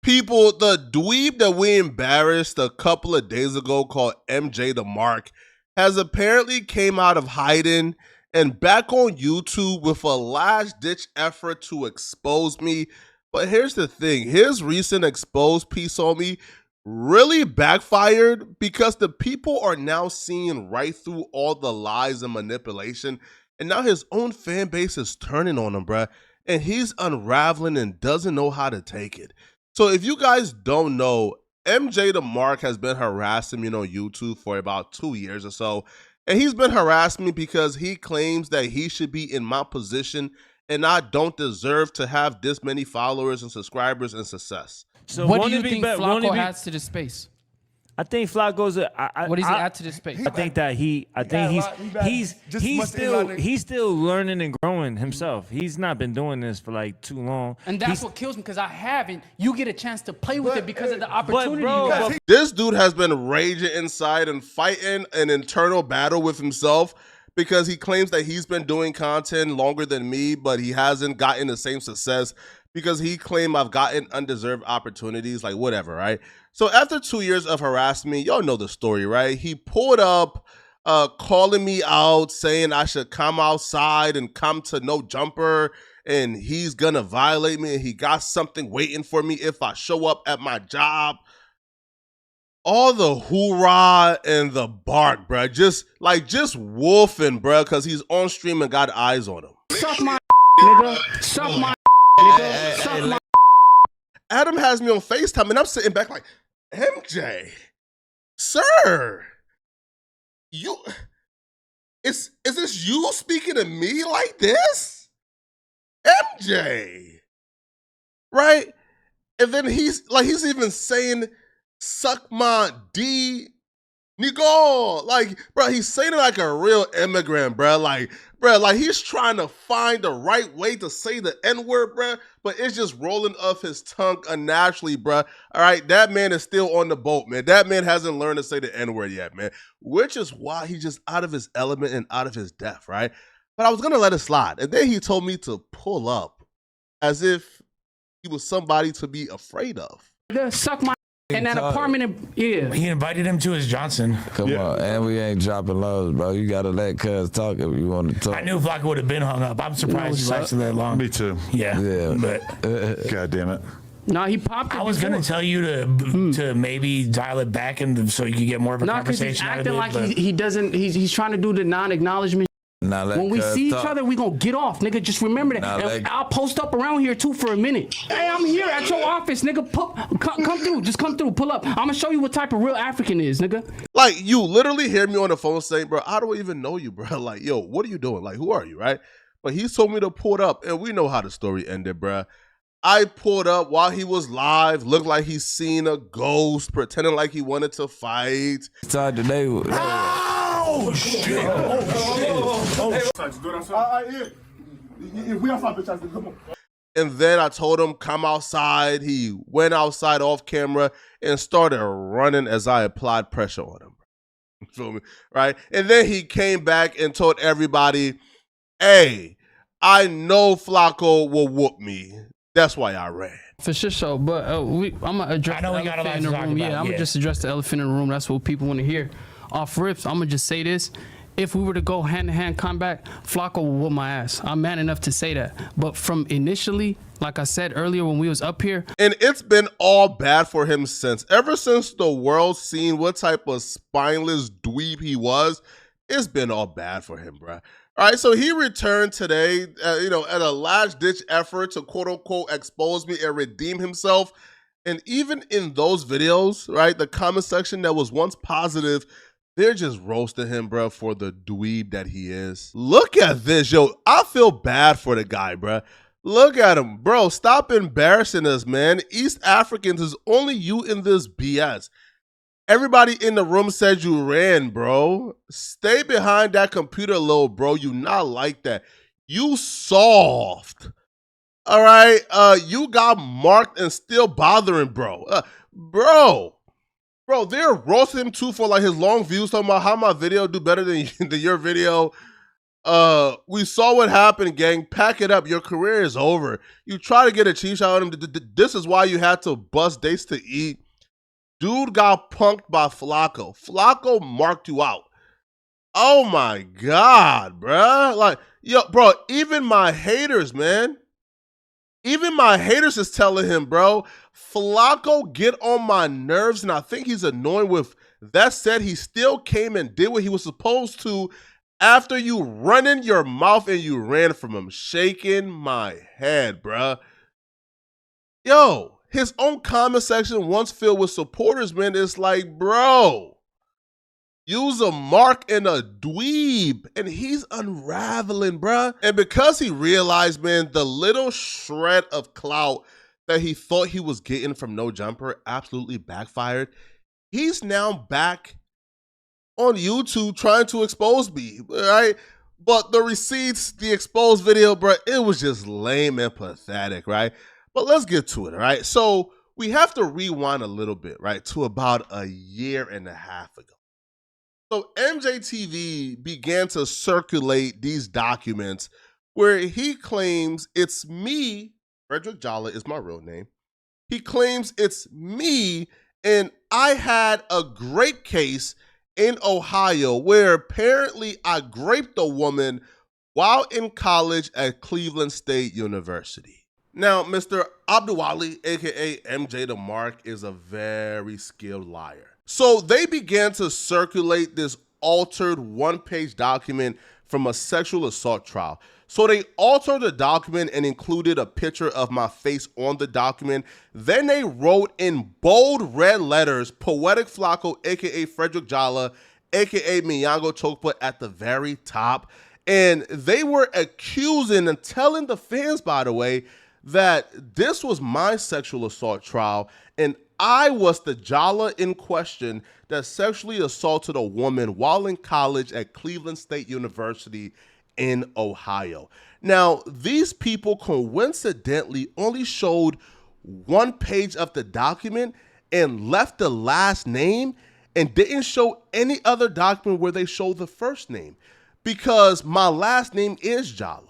People, the dweeb that we embarrassed a couple of days ago called MJ the Mark has apparently came out of hiding and back on YouTube with a last-ditch effort to expose me. But here's the thing, his recent expose piece on me really backfired because the people are now seeing right through all the lies and manipulation, and now his own fan base is turning on him, bruh, and he's unraveling and doesn't know how to take it. So if you guys don't know, MJ the Mark has been harassing me on YouTube for about 2 years or so. And he's been harassing me because he claims that he should be in my position and I don't deserve to have this many followers and subscribers and success. So what do you think Flacco adds to this space? I think Flacco's. What does he add to this space? I think that he's still learning and growing himself. He's not been doing this for like too long. And that's what kills me because I haven't. You get a chance to play with it because of the opportunity. Bro, this dude has been raging inside and fighting an internal battle with himself because he claims that he's been doing content longer than me, but he hasn't gotten the same success because he claimed I've gotten undeserved opportunities, like whatever, right? So after 2 years of harassing me, y'all know the story, right? He pulled up, calling me out, saying I should come outside and come to no jumper, and he's gonna violate me, and he got something waiting for me if I show up at my job. All the hoorah and the bark, bruh. Just wolfing, bruh, because he's on stream and got eyes on him. Suck my nigga. Suck my nigga. Suck my. Adam has me on FaceTime, and I'm sitting back like, MJ, sir, is this you speaking to me like this? MJ, right? And then he's even saying, suck my D, Nicole. Like, bro, he's saying it like a real immigrant, bro. Like he's trying to find the right way to say the N-word, bro, but it's just rolling off his tongue unnaturally, bro. All right, that man is still on the boat, man. That man hasn't learned to say the N-word yet, man, which is why he's just out of his element and out of his depth, right? But I was going to let it slide, and then he told me to pull up as if he was somebody to be afraid of. Suck my. In that apartment, yeah. He invited him to his Johnson. Come on, and we ain't dropping lows, bro. You gotta let cuz talk if you want to talk. I knew Flacco would have been hung up. I'm surprised he lasted that long. Me too. Yeah. But God damn it. No, he popped it. I was gonna tell you to maybe dial it back and so you could get more of a conversation out of it. He's acting like he doesn't. He's trying to do the non-acknowledgement. When we see each other, we gonna get off, nigga. Just remember that. And I'll post up around here too for a minute. Hey, I'm here at your office, nigga. Come through. Just come through. Pull up. I'm gonna show you what type of real African is, nigga. Like, you literally hear me on the phone saying, bro, I don't even know you, bro. Like, yo, what are you doing? Like, who are you, right? But he told me to pull it up, and we know how the story ended, bro. I pulled up while he was live, looked like he's seen a ghost, pretending like he wanted to fight. Started today. Oh, shit. And then I told him, come outside. He went outside off camera and started running as I applied pressure on him. You feel me? Right? And then he came back and told everybody, hey, I know Flacco will whoop me. That's why I ran. For sure, but I'm gonna address the elephant in the room. Yeah, I'm gonna just address the elephant in the room. That's what people want to hear. Off rips, I'm gonna just say this. If we were to go hand-to-hand combat, Flacco will whoop my ass. I'm man enough to say that. But from initially, like I said earlier when we was up here. And it's been all bad for him since. Ever since the world seen what type of spineless dweeb he was, it's been all bad for him, bruh. All right, so he returned today, at a last-ditch effort to quote-unquote expose me and redeem himself. And even in those videos, right, the comment section that was once positive, they're just roasting him, bro, for the dweeb that he is. Look at this, yo. I feel bad for the guy, bro. Look at him, bro. Stop embarrassing us, man. East Africans is only you in this BS. Everybody in the room said you ran, bro. Stay behind that computer, little bro. You not like that. You soft. All right? You got marked and still bothering, bro. Bro, they're roasting him too for like his long views, talking about how my video do better than your video. We saw what happened, gang. Pack it up. Your career is over. You try to get a cheat shot on him. This is why you had to bust dates to eat. Dude got punked by Flacco. Flacco marked you out. Oh my God, bruh. Like, yo, bro, even my haters, man. Even my haters is telling him, bro, Flacco get on my nerves, and I think he's annoying. With that said, he still came and did what he was supposed to after you running your mouth and you ran from him. Shaking my head, bruh. Yo, his own comment section once filled with supporters, man. It's like, bro, use a mark and a dweeb, and he's unraveling, bruh. And because he realized, man, the little shred of clout that he thought he was getting from No Jumper absolutely backfired, he's now back on YouTube trying to expose me, right? But the receipts, the exposed video, bruh, it was just lame and pathetic, right? But let's get to it, all right? So we have to rewind a little bit, right, to about a year and a half ago. So MJTV began to circulate these documents where he claims it's me, Frederick Jalla is my real name. He claims it's me, and I had a grape case in Ohio where apparently I raped a woman while in college at Cleveland State University. Now, Mr. Abdulwali, aka MJ the Mark, is a very skilled liar. So they began to circulate this altered one-page document from a sexual assault trial. So they altered the document and included a picture of my face on the document. Then they wrote in bold red letters, Poetic Flacco, aka Frederick Jalla, aka Miyango Chokpa at the very top. And they were accusing and telling the fans, by the way, that this was my sexual assault trial and I was the Jalla in question that sexually assaulted a woman while in college at Cleveland State University in Ohio. Now, these people coincidentally only showed one page of the document and left the last name and didn't show any other document where they showed the first name, because my last name is Jalla.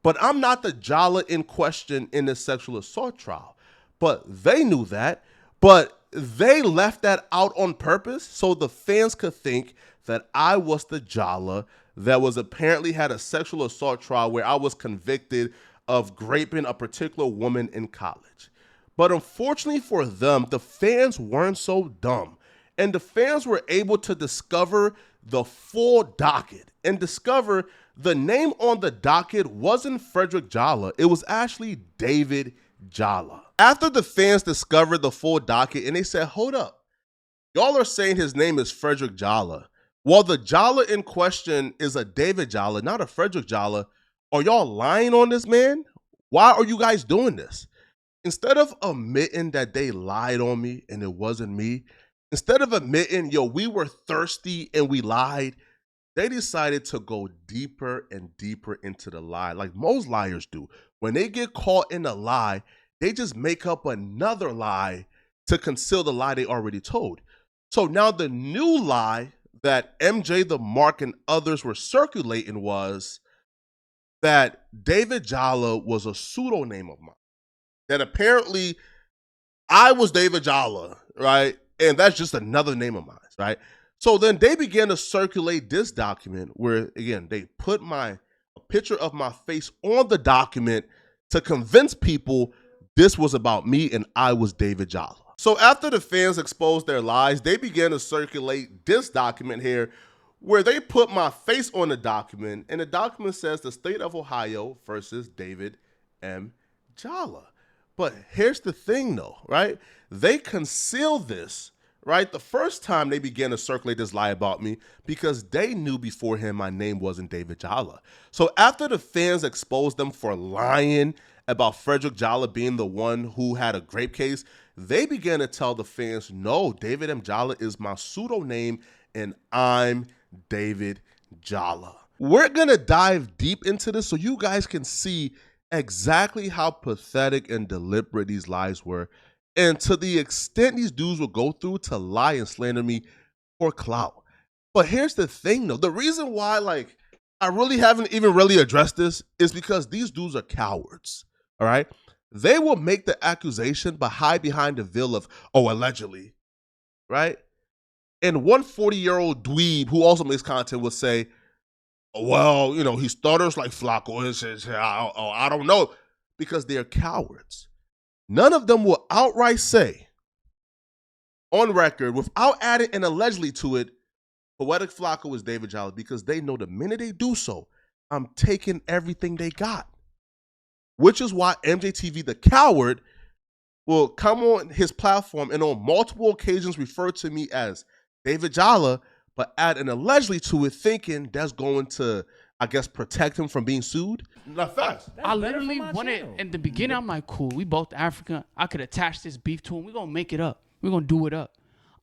But I'm not the Jalla in question in the sexual assault trial. But they knew that, but they left that out on purpose so the fans could think that I was the Jalla that was apparently had a sexual assault trial where I was convicted of raping a particular woman in college. But unfortunately for them, the fans weren't so dumb. And the fans were able to discover the full docket and discover the name on the docket wasn't Frederick Jalla. It was actually David Jalla. After the fans discovered the full docket and they said, hold up, y'all are saying his name is Frederick Jalla. Well, the Jalla in question is a David Jalla, not a Frederick Jalla. Are y'all lying on this man? Why are you guys doing this? Instead of admitting that they lied on me and it wasn't me, instead of admitting, yo, we were thirsty and we lied, they decided to go deeper and deeper into the lie, like most liars do. When they get caught in a lie, they just make up another lie to conceal the lie they already told. So now the new lie that MJ the Mark and others were circulating was that David Jalla was a pseudonym of mine. That apparently I was David Jalla, right? And that's just another name of mine, right? So then they began to circulate this document where, again, they put a picture of my face on the document to convince people this was about me and I was David Jalla. So after the fans exposed their lies, they began to circulate this document here where they put my face on the document, and the document says the state of Ohio versus David M. Jalla. But here's the thing though, right? They concealed this, right? The first time they began to circulate this lie about me because they knew beforehand my name wasn't David Jalla. So after the fans exposed them for lying about Frederick Jalla being the one who had a grape case, they began to tell the fans, no, David M. Jalla is my pseudonym and I'm David Jalla. We're gonna dive deep into this so you guys can see exactly how pathetic and deliberate these lies were, and to the extent these dudes will go through to lie and slander me for clout. But here's the thing though, the reason why I really haven't even really addressed this is because these dudes are cowards, all right? They will make the accusation but hide behind the veil of, oh, allegedly, right? And one 40-year-old dweeb who also makes content will say, well, he stutters like Flacco. I don't know, because they're cowards. None of them will outright say on record, without adding an allegedly to it, Poetic Flacco is David Jolly, because they know the minute they do so, I'm taking everything they got. Which is why MJTV, the coward, will come on his platform and on multiple occasions refer to me as David Jala, but add an allegedly to it, thinking that's going to, I guess, protect him from being sued. Not fast. I literally wanted, in the beginning, I'm like, cool, we both African. I could attach this beef to him. We're going to make it up. We're going to do it up.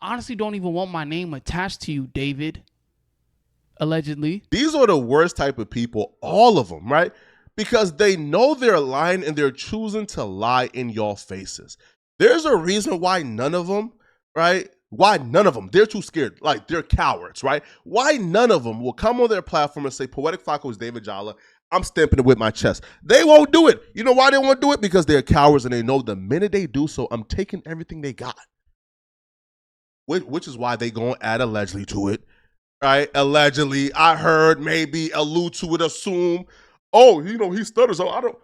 Honestly, don't even want my name attached to you, David. Allegedly. These are the worst type of people, all of them, right? Because they know they're lying and they're choosing to lie in your faces. There's a reason why none of them, right? Why none of them, they're too scared. Like, they're cowards, right? Why none of them will come on their platform and say, Poetic Flacco is David Jala. I'm stamping it with my chest. They won't do it. You know why they won't do it? Because they're cowards and they know the minute they do so, I'm taking everything they got. Which is why they gonna add allegedly to it, right? Allegedly, I heard, maybe, allude to it, assume, oh, he stutters. So I don't.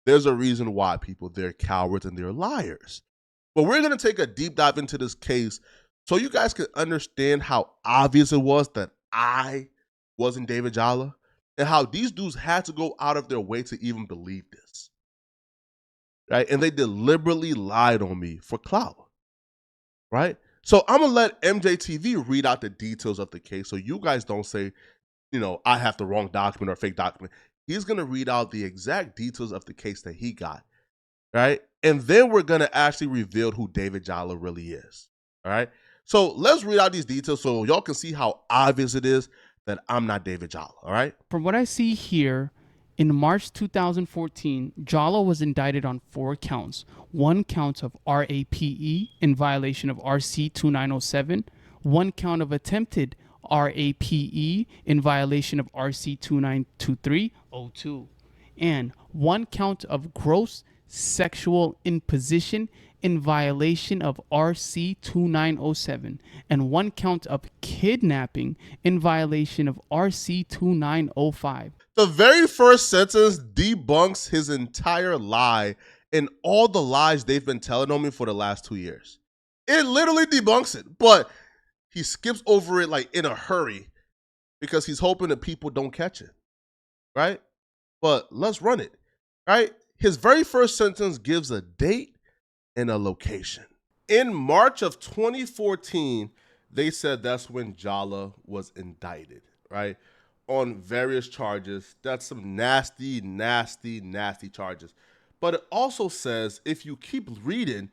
There's a reason why people, they're cowards and they're liars. But we're gonna take a deep dive into this case so you guys can understand how obvious it was that I wasn't David Jala and how these dudes had to go out of their way to even believe this, right? And they deliberately lied on me for clout, right? So I'm going to let MJTV read out the details of the case so you guys don't say, I have the wrong document or fake document. He's going to read out the exact details of the case that he got, right? And then we're going to actually reveal who David Jala really is, all right? So let's read out these details so y'all can see how obvious it is that I'm not David Jala, all right? From what I see here, in March 2014, Jala was indicted on 4 counts. 1 count of RAPE in violation of RC 2907, 1 count of attempted RAPE in violation of RC 292302, and 1 count of gross sexual imposition in violation of RC 2907, and 1 count of kidnapping in violation of RC 2905. The very first sentence debunks his entire lie and all the lies they've been telling on me for the last 2 years. It literally debunks it, but he skips over it like in a hurry because he's hoping that people don't catch it, right? But let's run it, right? His very first sentence gives a date and a location. In March of 2014, they said that's when Jala was indicted, right? On various charges. That's some nasty, nasty, nasty charges. But it also says, if you keep reading,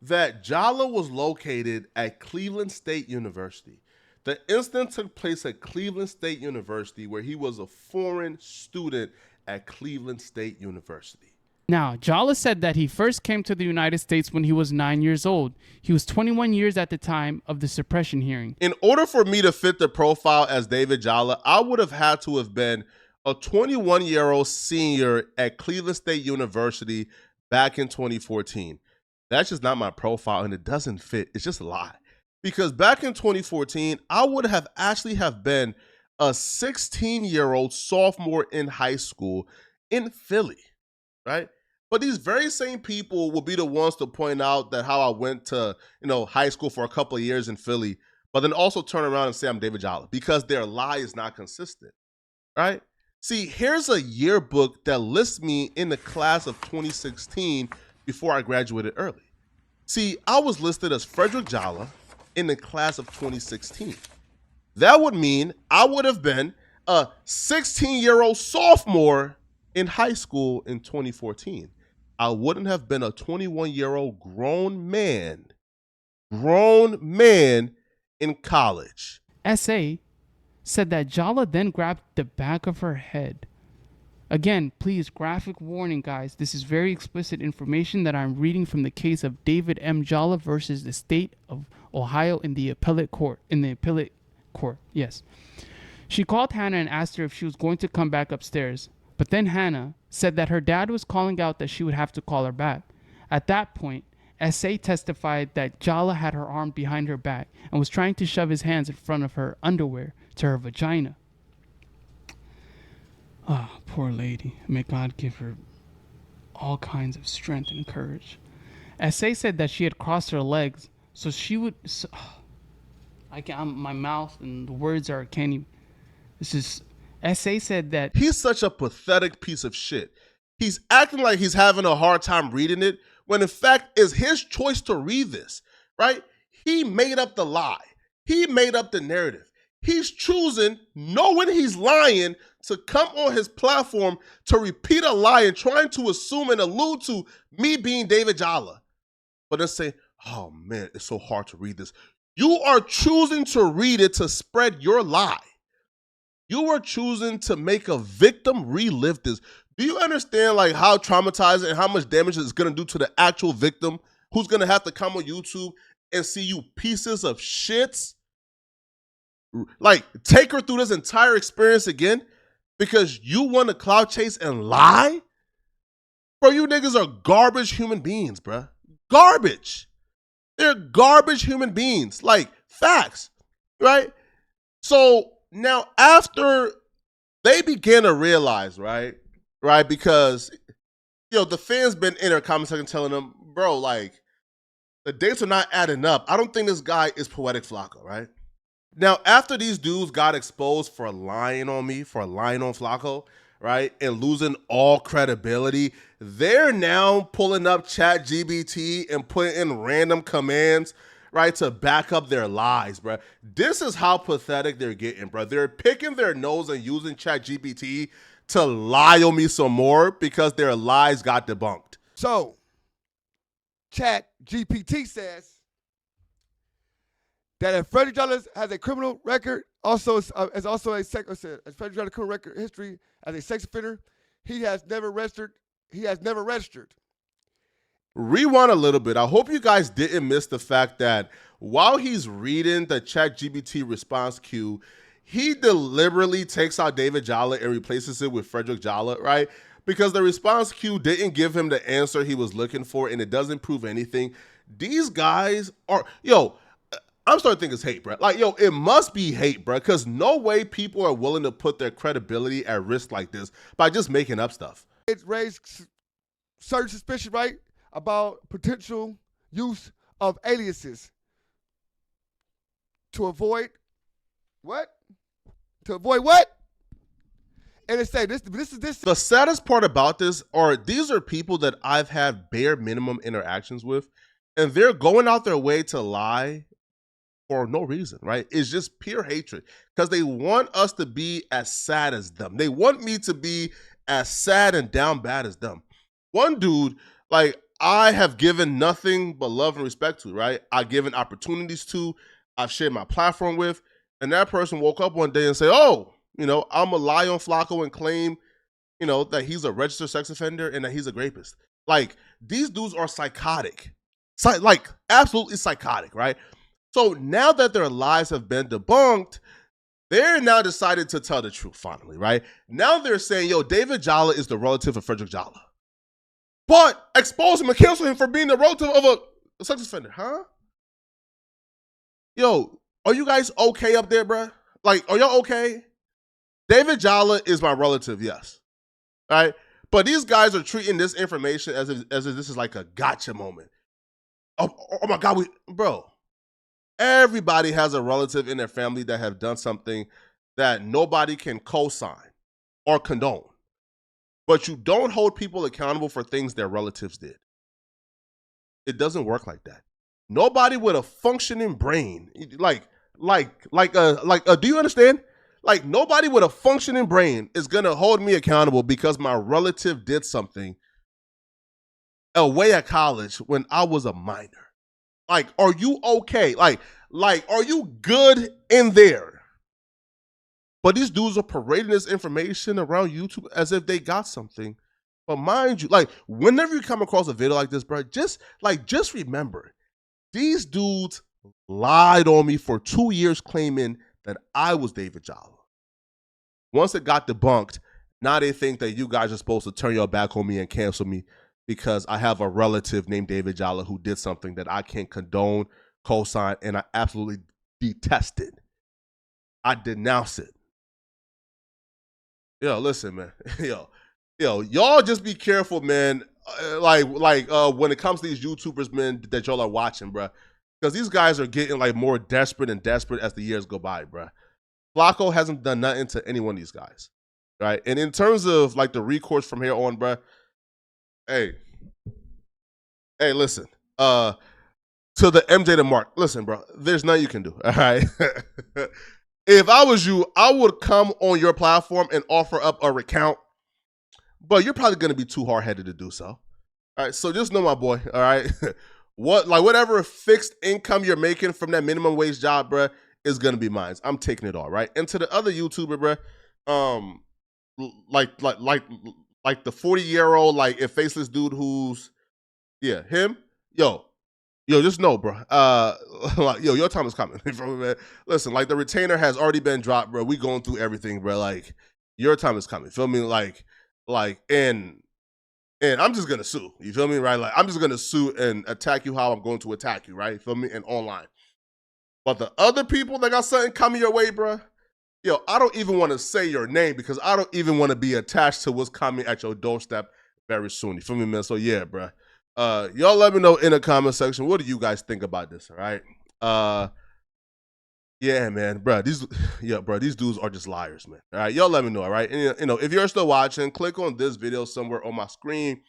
that Jala was located at Cleveland State University. The incident took place at Cleveland State University, where he was a foreign student at Cleveland State University. Now, Jala said that he first came to the United States when he was 9 years old. He was 21 years at the time of the suppression hearing. In order for me to fit the profile as David Jala, I would have had to have been a 21-year-old senior at Cleveland State University back in 2014. That's just not my profile, and it doesn't fit. It's just a lie. Because back in 2014, I would have actually have been a 16-year-old sophomore in high school in Philly, right? But these very same people will be the ones to point out that how I went to, high school for a couple of years in Philly, but then also turn around and say I'm David Jala because their lie is not consistent, right? See, here's a yearbook that lists me in the class of 2016 before I graduated early. See, I was listed as Frederick Jala in the class of 2016. That would mean I would have been a 16-year-old sophomore in high school in 2014. I wouldn't have been a 21-year-old grown man in college. SA said that Jala then grabbed the back of her head. Again, please, graphic warning, guys. This is very explicit information that I'm reading from the case of David M. Jala versus the state of Ohio in the appellate court. Yes. She called Hannah and asked her if she was going to come back upstairs. But then Hannah said that her dad was calling out that she would have to call her back. At that point, S.A. testified that Jala had her arm behind her back and was trying to shove his hands in front of her underwear to her vagina. Ah, poor lady. May God give her all kinds of strength and courage. S.A. said that she had crossed her legs so she would... my mouth and the words are... can't even... This is... S.A. said that... He's such a pathetic piece of shit. He's acting like he's having a hard time reading it, when in fact it's his choice to read this, right? He made up the lie. He made up the narrative. He's choosing, knowing he's lying, to come on his platform to repeat a lie and trying to assume and allude to me being David Jala. But then say, oh man, it's so hard to read this. You are choosing to read it to spread your lie. You are choosing to make a victim relive this. Do you understand like how traumatizing and how much damage it's going to do to the actual victim who's going to have to come on YouTube and see you pieces of shits? Like, take her through this entire experience again because you want to clout chase and lie? Bro, you niggas are garbage human beings, bro. Garbage. They're garbage human beings. Like, facts, right? So now after they began to realize, right, because, the fans been in their comment section telling them, bro, like, the dates are not adding up. I don't think this guy is Poetic Flacco, right? Now, after these dudes got exposed for lying on me, for lying on Flacco, right, and losing all credibility, they're now pulling up ChatGPT and putting in random commands, right, to back up their lies, bro. This is how pathetic they're getting, bro. They're picking their nose and using ChatGPT to lie on me some more because their lies got debunked. So, ChatGPT says that if Frederick Douglass has a criminal record, Frederick Douglass criminal record history as a sex offender, he has never registered. Rewind a little bit. I hope you guys didn't miss the fact that while he's reading the ChatGPT response queue, he deliberately takes out David Jala and replaces it with Frederick Jala, right? Because the response queue didn't give him the answer he was looking for, and it doesn't prove anything. These guys are, I'm starting to think it's hate, bro. Like, it must be hate, bro, because no way people are willing to put their credibility at risk like this by just making up stuff. It raised certain suspicion, right, about potential use of aliases to avoid what? To avoid what? And it say this. The saddest part about this these are people that I've had bare minimum interactions with, and they're going out their way to lie for no reason, right? It's just pure hatred because they want us to be as sad as them. They want me to be as sad and down bad as them. One dude, like, I have given nothing but love and respect to, right? I've given opportunities to, I've shared my platform with, and that person woke up one day and say, oh, I'm going to lie on Flacco and claim, that he's a registered sex offender and that he's a rapist. Like, these dudes are psychotic. Like, absolutely psychotic, right? So now that their lies have been debunked, they're now decided to tell the truth finally, right? Now they're saying, David Jala is the relative of Frederick Jala. But expose him and cancel him for being the relative of a sex offender, huh? Are you guys okay up there, bruh? Like, are y'all okay? David Jala is my relative, yes. All right? But these guys are treating this information as if this is like a gotcha moment. Oh my God, bro. Everybody has a relative in their family that have done something that nobody can co-sign or condone. But you don't hold people accountable for things their relatives did. It doesn't work like that. Nobody with a functioning brain, do you understand? Like, nobody with a functioning brain is gonna hold me accountable because my relative did something away at college when I was a minor. Like, are you okay? Like, are you good in there? But these dudes are parading this information around YouTube as if they got something. But mind you, like, whenever you come across a video like this, bro, just remember, these dudes lied on me for 2 years claiming that I was David Jala. Once it got debunked, now they think that you guys are supposed to turn your back on me and cancel me because I have a relative named David Jala who did something that I can't condone, co-sign, and I absolutely detest it. I denounce it. Yo, listen, man. Yo, y'all just be careful, man. When it comes to these YouTubers, man, that y'all are watching, bruh. Because these guys are getting like more desperate and desperate as the years go by, bruh. Flacco hasn't done nothing to any one of these guys, right? And in terms of like the recourse from here on, bruh, hey, listen, to the MJ to Mark, listen, bro, there's nothing you can do, all right? If I was you, I would come on your platform and offer up a recount, but you're probably going to be too hard-headed to do so. All right, so just know, my boy, all right? Whatever fixed income you're making from that minimum wage job, bruh, is going to be mine. I'm taking it all, right? And to the other YouTuber, bruh, like the 40-year-old, like, a faceless dude who's, yeah, him, yo, just know, bro. Like, your time is coming. Man. Listen, like, the retainer has already been dropped, bro. We going through everything, bro. Like, your time is coming. Feel me? Like, and I'm just gonna sue. You feel me? Right? Like, I'm just gonna sue and attack you how I'm going to attack you, right? Feel me? And online. But the other people that got something coming your way, bro, yo, I don't even want to say your name because I don't even want to be attached to what's coming at your doorstep very soon. You feel me, man? So yeah, bro. Y'all let me know in the comment section, what do you guys think about this, all right? Yeah, man, bro, these dudes are just liars, man. All right, y'all let me know, all right? And, if you're still watching, click on this video somewhere on my screen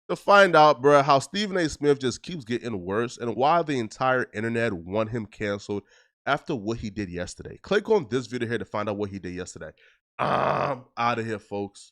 to find out, bro, how Stephen A. Smith just keeps getting worse and why the entire internet want him canceled after what he did yesterday. Click on this video here to find out what he did yesterday. I'm out of here, folks.